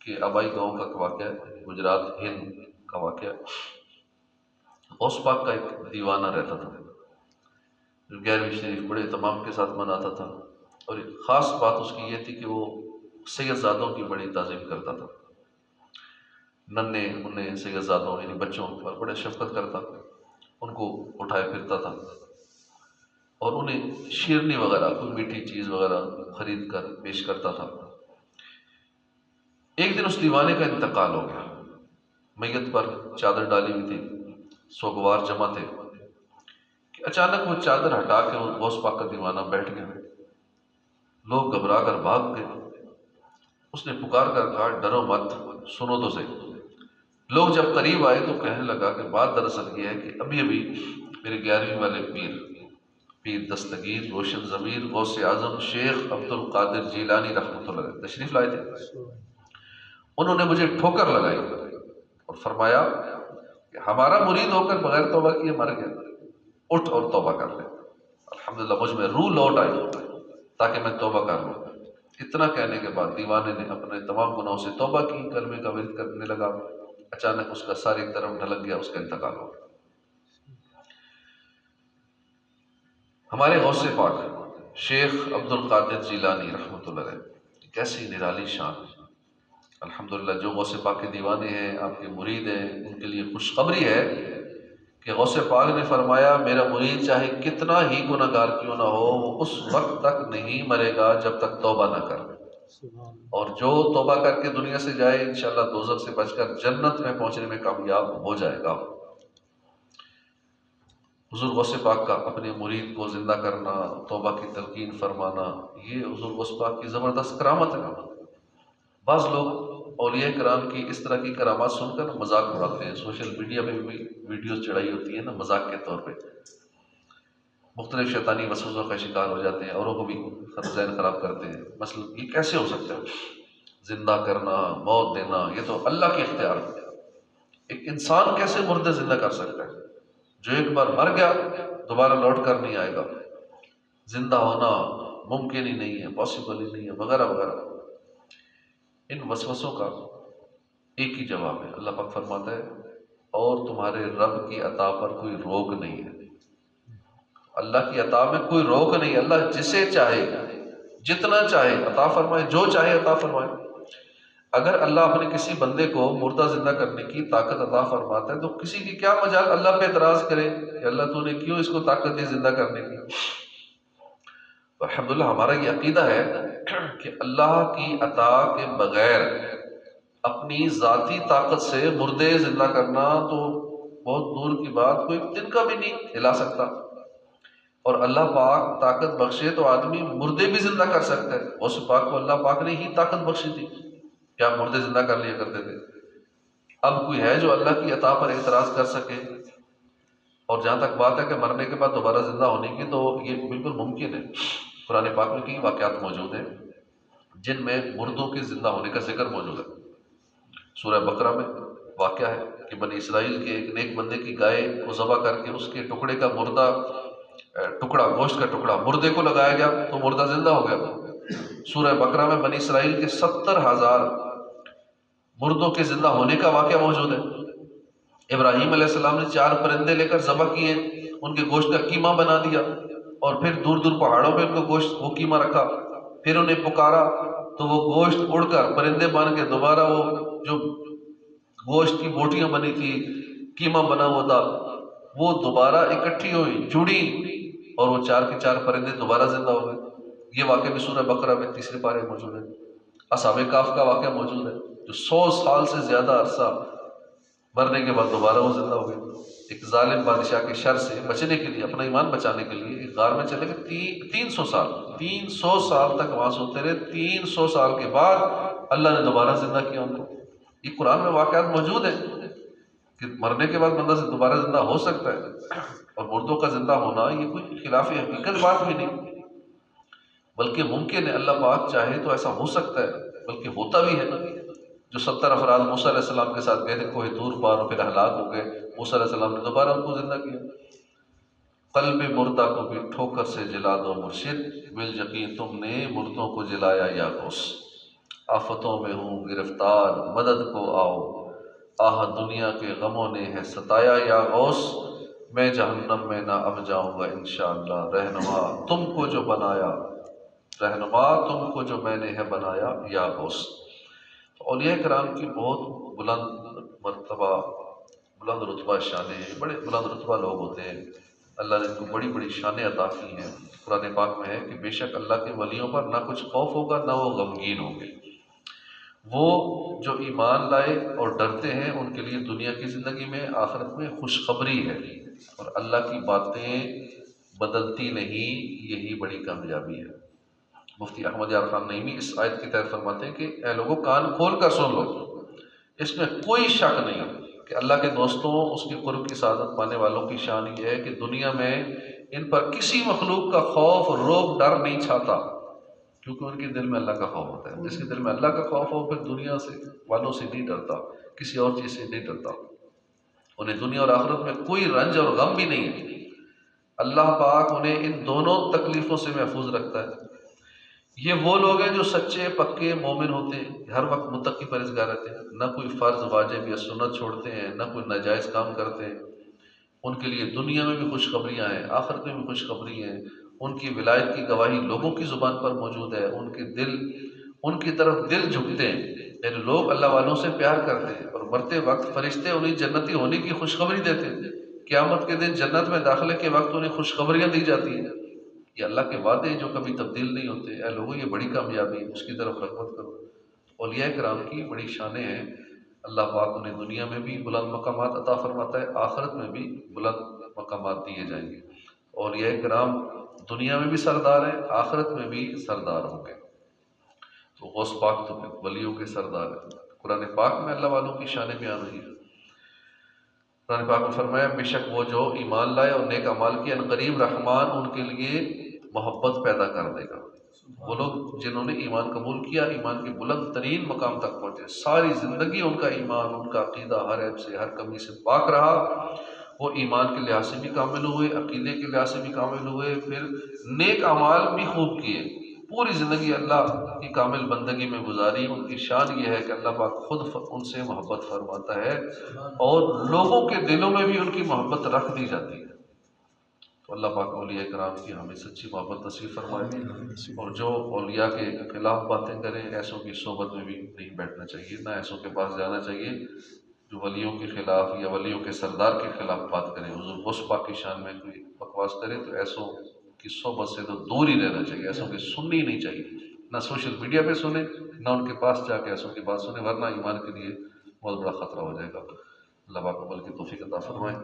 کہ آبائی گاؤں کا واقعہ ہے، گجرات ہند کا واقعہ ہے۔ غوث پاک کا ایک دیوانہ رہتا تھا جو 11ویں شریف بڑے اہتمام کے ساتھ مناتا تھا، اور ایک خاص بات اس کی یہ تھی کہ وہ سید زادوں کی بڑی تعظیم کرتا تھا، ننھے منھے سید زادوں یعنی بچوں پر بڑے شفقت کرتا، ان کو اٹھائے پھرتا تھا اور انہیں شیرنی وغیرہ کوئی میٹھی چیز وغیرہ خرید کر پیش کرتا تھا۔ ایک دن اس دیوانے کا انتقال ہو گیا، میت پر چادر ڈالی ہوئی تھی، سوگوار جمع تھے کہ اچانک وہ چادر ہٹا کے وہ غوث پاک کا دیوانہ بیٹھ گیا۔ لوگ گھبرا کر بھاگ گئے۔ اس نے پکار کر کہا ڈرو مت، سنو تو صحیح۔ لوگ جب قریب آئے تو کہنے لگا کہ بات دراصل یہ ہے کہ ابھی میرے 11ویں والے پیر دستگیر روشن ضمیر غوث اعظم شیخ عبد القادر جیلانی رحمۃ اللہ علیہ تشریف لائے تھے۔ انہوں نے مجھے ٹھوکر لگائی اور فرمایا کہ ہمارا مرید ہو کر بغیر توبہ کیے مر گیا، اٹھ اور توبہ کر لے۔ الحمدللہ مجھ میں روح لوٹ آئی تاکہ میں توبہ کر لوں۔ اتنا کہنے کے بعد دیوانے نے اپنے تمام گناہوں سے توبہ کی، کلمے کا ورد کرنے لگا۔ اچانک اس کا سر ایک طرف ڈھلک گیا، اس کا انتقال ہو گیا۔ ہمارے غوث پاک شیخ عبد القادر جیلانی رحمۃ اللہ علیہ کیسی نرالی شان ہے۔ الحمدللہ جو غوث پاک کے دیوانے ہیں، آپ کے مرید ہیں، ان کے لیے خوشخبری ہے کہ غوث پاک نے فرمایا میرا مرید چاہے کتنا ہی گناہ گار کیوں نہ ہو، وہ اس وقت تک نہیں مرے گا جب تک توبہ نہ کرے، اور جو توبہ کر کے دنیا سے جائے انشاءاللہ دوزخ سے بچ کر جنت میں پہنچنے میں کامیاب ہو جائے گا۔ حضور غوث پاک کا اپنے مرید کو زندہ کرنا، توبہ کی تلقین فرمانا، یہ حضور غوث پاک کی زبردست کرامت ہے۔ بعض لوگ اولیاء کرام کی اس طرح کی کرامات سن کر مذاق اڑاتے ہیں، سوشل میڈیا پہ بھی ویڈیوز چڑھائی ہوتی ہیں نا مذاق کے طور پہ، مختلف شیطانی وسوسوں کا شکار ہو جاتے ہیں، اوروں کو بھی ذہن خراب کرتے ہیں۔ مثلا یہ کیسے ہو سکتا ہے زندہ کرنا، موت دینا، یہ تو اللہ کے اختیار ہے۔ ایک انسان کیسے مردے زندہ کر سکتا ہے؟ جو ایک بار مر گیا دوبارہ لوٹ کر نہیں آئے گا، زندہ ہونا ممکن ہی نہیں ہے، پاسبل ہی نہیں ہے، وغیرہ وغیرہ۔ ان وسوسوں کا ایک ہی جواب ہے، اللہ پاک فرماتا ہے اور تمہارے رب کی عطا پر کوئی روک نہیں ہے۔ اللہ کی عطا میں کوئی روک نہیں، اللہ جسے چاہے جتنا چاہے عطا فرمائے، جو چاہے عطا فرمائے۔ اگر اللہ اپنے کسی بندے کو مردہ زندہ کرنے کی طاقت عطا فرماتا ہے تو کسی کی کیا مجال اللہ پہ اعتراض کرے کہ اللہ تو نے کیوں اس کو طاقت دی زندہ کرنے کی۔ الحمدللہ ہمارا یہ عقیدہ ہے کہ اللہ کی عطا کے بغیر اپنی ذاتی طاقت سے مردے زندہ کرنا تو بہت دور کی بات، کوئی دن کا بھی نہیں ہلا سکتا، اور اللہ پاک طاقت بخشے تو آدمی مردے بھی زندہ کر سکتا ہے۔ غوث پاک کو اللہ پاک نے ہی طاقت بخشی تھی، کیا مردے زندہ کر لیا کرتے تھے۔ اب کوئی ہے جو اللہ کی عطا پر اعتراض کر سکے؟ اور جہاں تک بات ہے کہ مرنے کے بعد دوبارہ زندہ ہونے کی، تو یہ بالکل ممکن ہے۔ قرآن پاک میں کئی واقعات موجود ہیں جن میں مردوں کے زندہ ہونے کا ذکر موجود ہے۔ سورہ بقرہ میں واقعہ ہے کہ بنی اسرائیل کے ایک نیک بندے کی گائے کو ذبح کر کے اس کے ٹکڑے کا مردہ ٹکڑا، گوشت کا ٹکڑا مردے کو لگایا گیا تو مردہ زندہ ہو گیا۔ سورہ بقرہ میں بنی اسرائیل کے 70,000 مردوں کے زندہ ہونے کا واقعہ موجود ہے۔ ابراہیم علیہ السلام نے 4 پرندے لے کر ذبح کیے، ان کے گوشت کا قیمہ بنا دیا، اور پھر دور دور پہاڑوں پہ ان کا گوشت وہ قیمہ رکھا، پھر انہیں پکارا تو وہ گوشت اڑ کر پرندے بن کے دوبارہ وہ جو گوشت کی بوٹیاں بنی تھی، قیمہ بنا ہوا تھا، وہ دوبارہ اکٹھی ہوئی، جڑی، اور وہ 4 کے 4 پرندے دوبارہ زندہ ہو گئے۔ یہ واقعہ بھی سورہ بقرہ میں 3 پارے میں موجود ہے۔ اصحاب کہف کا واقعہ موجود ہے جو 100 سال سے زیادہ عرصہ مرنے کے بعد دوبارہ وہ زندہ ہو گئے۔ ایک ظالم بادشاہ کے شر سے بچنے کے لیے، اپنا ایمان بچانے کے لیے ایک غار میں چلے گئے، 300 سال تک وہاں سوتے رہے۔ 300 سال کے بعد اللہ نے دوبارہ زندہ کیا ان کو۔ یہ قرآن میں واقعات موجود ہیں کہ مرنے کے بعد بندہ سے دوبارہ زندہ ہو سکتا ہے، اور مردوں کا زندہ ہونا یہ کوئی خلاف حقیقت بات بھی نہیں، بلکہ ممکن ہے، اللہ پاک چاہے تو ایسا ہو سکتا ہے، بلکہ ہوتا بھی ہے۔ جو 70 افراد موسیٰ علیہ السلام کے ساتھ گئے تھے کوہ طور پار، اور پھر ہلاک ہو گئے، موسیٰ علیہ السلام نے دوبارہ ان کو زندہ کیا۔ قلب مردہ کو بھی ٹھوکر سے جلا دو مرشد، بال یقین تم نے مردوں کو جلایا یا غوث۔ آفتوں میں ہوں گرفتار مدد کو آؤ، آہ دنیا کے غموں نے ہے ستایا یا غوث، میں جہنم میں نہ اب جاؤں گا انشاءاللہ، رہنما تم کو جو بنایا، رہنما تم کو جو میں نے ہے بنایا یا غوث۔ اولیاء کرام کی بہت بلند مرتبہ، بلند رتبہ شانیں ہیں، بڑے بلند رتبہ لوگ ہوتے ہیں، اللہ نے ان کو بڑی بڑی شانیں عطا کی ہیں۔ قرآن پاک میں ہے کہ بے شک اللہ کے ولیوں پر نہ کچھ خوف ہوگا نہ وہ غمگین ہوں گے۔ وہ جو ایمان لائے اور ڈرتے ہیں ان کے لیے دنیا کی زندگی میں آخرت میں خوشخبری ہے، اور اللہ کی باتیں بدلتی نہیں، یہی بڑی کامیابی ہے۔ مفتی احمد یار خان نعیمی اس آیت کی تحت فرماتے ہیں کہ اے لوگوں کان کھول کر سن لو، اس میں کوئی شک نہیں کہ اللہ کے دوستوں، اس کے قرب کی سعادت پانے والوں کی شان یہ ہے کہ دنیا میں ان پر کسی مخلوق کا خوف، روب، ڈر نہیں چھاتا، کیونکہ ان کے دل میں اللہ کا خوف ہوتا ہے۔ جس کے دل میں اللہ کا خوف ہو پھر دنیا سے والوں سے نہیں ڈرتا، کسی اور چیز سے نہیں ڈرتا، انہیں دنیا اور آخرت میں کوئی رنج اور غم بھی نہیں ہے۔ اللہ پاک انہیں ان دونوں تکلیفوں سے محفوظ رکھتا ہے۔ یہ وہ لوگ ہیں جو سچے پکے مومن ہوتے ہیں، ہر وقت متقی پرہیزگار رہتے ہیں، نہ کوئی فرض واجب یا سنت چھوڑتے ہیں، نہ کوئی ناجائز کام کرتے ہیں۔ ان کے لیے دنیا میں بھی خوشخبریاں ہیں، آخرت میں بھی خوشخبری ہیں۔ ان کی ولایت کی گواہی لوگوں کی زبان پر موجود ہے، ان کے دل ان کی طرف دل جھکتے ہیں، یعنی لوگ اللہ والوں سے پیار کرتے ہیں، اور مرتے وقت فرشتے انہیں جنتی ہونے کی خوشخبری دیتے ہیں۔ قیامت کے دن جنت میں داخلے کے وقت انہیں خوشخبریاں دی جاتی ہیں۔ یہ اللہ کے وعدے ہیں جو کبھی تبدیل نہیں ہوتے۔ اے لوگوں یہ بڑی کامیابی ہے، اس کی طرف رغبت کرو۔ اولیاء کرام کی بڑی شانیں ہیں، اللہ پاک انہیں دنیا میں بھی بلند مقامات عطا فرماتا ہے، آخرت میں بھی بلند مقامات دیے جائیں گے۔ اولیاء کرام دنیا میں بھی سردار ہیں، آخرت میں بھی سردار ہوں گے۔ تو غوث پاک تو ولیوں کے سردار ہیں۔ قرآن پاک میں اللہ والوں کی شانیں بیان ہوئی ہیں۔ قرآن پاک میں فرمایا بے شک وہ جو ایمان لائے اور نیک اعمال کیے، ان قریب رحمان ان کے لیے محبت پیدا کر دے گا۔ وہ لوگ جنہوں نے ایمان قبول کیا، ایمان کے بلند ترین مقام تک پہنچے، ساری زندگی ان کا ایمان، ان کا عقیدہ ہر عیب سے، ہر کمی سے پاک رہا، وہ ایمان کے لحاظ سے بھی کامل ہوئے، عقیدے کے لحاظ سے بھی کامل ہوئے، پھر نیک اعمال بھی خوب کیے، پوری زندگی اللہ کی کامل بندگی میں گزاری۔ ان کی شان یہ ہے کہ اللہ پاک خود ان سے محبت فرماتا ہے، اور لوگوں کے دلوں میں بھی ان کی محبت رکھ دی جاتی ہے۔ تو اللہ پاک اولیاء کرام کی ہمیں سچی محبت نصیب فرمائے، اور جو اولیاء کے خلاف باتیں کریں، ایسوں کی صحبت میں بھی نہیں بیٹھنا چاہیے، نہ ایسوں کے پاس جانا چاہیے جو ولیوں کے خلاف یا ولیوں کے سردار کے خلاف بات کریں، حضور غوث پاک کی شان میں کوئی بکواس کرے تو ایسوں کی صحبت سے تو دور ہی رہنا چاہیے، ایسوں کی سننی نہیں چاہیے، نہ سوشل میڈیا پہ سنیں، نہ ان کے پاس جا کے ایسوں کی بات سنیں، ورنہ ایمان کے لیے بہت بڑا خطرہ ہو جائے گا۔ اللہ پاک عمل کی توفیق عطا فرمائے۔